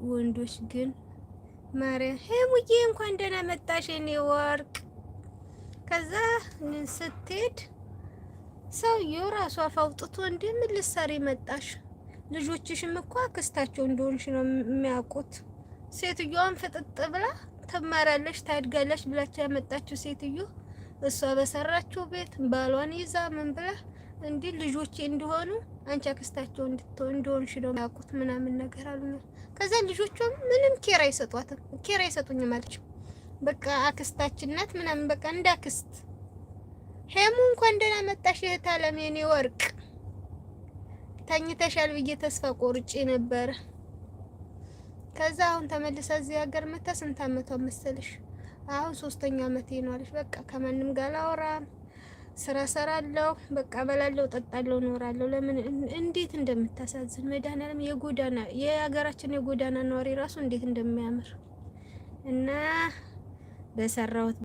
ወንዶች ግን ማርያም ሄሙዬ እንኳን ደህና መጣሽ የኔ ወርቅ። ከዛ ስትሄድ ሰውየው ራሱ አፍ አውጥቶ ምን ልትሰሪ መጣሽ? ልጆችሽም እኮ አክስታቸው እንደሆንሽ ነው የሚያውቁት። ሴትዮዋን ፍጥጥ ብላ ትማራለች ታድጋለች ብላችሁ ያመጣችሁ ሴትዮ እሷ በሰራችሁ ቤት ባሏን ይዛ ምን ብላ እንዲህ ልጆቼ እንደሆኑ አንቺ አክስታቸው እንደሆንሽ ነው የሚያውቁት ምናምን ነገር አሉኝ። ከዛ ልጆቿ ምንም ኬር አይሰጧትም፣ ኬር አይሰጡኝም አለች። በቃ አክስታችን ናት ምናምን በቃ እንዳክስት። ሄሙ እንኳን ደህና መጣሽ እህት አለም የኔ ወርቅ። ተኝተሻል ብዬ ተስፋ ቆርጬ ነበረ። ከዛ አሁን ተመልሳ እዚህ ሀገር መታ ስንት አመቷ መሰለሽ? አሁን 3ኛ አመቴ ነው አለች። በቃ ከማንም ጋር አላወራም፣ ስራ ሰራለሁ፣ በቃ በላለሁ፣ ጠጣለሁ፣ ኖራለሁ። ለምን እንዴት እንደምታሳዝን መድኃኒዓለም። የጎዳና የሀገራችን የጎዳና ነዋሪ ራሱ እንዴት እንደሚያምር እና በሰራሁት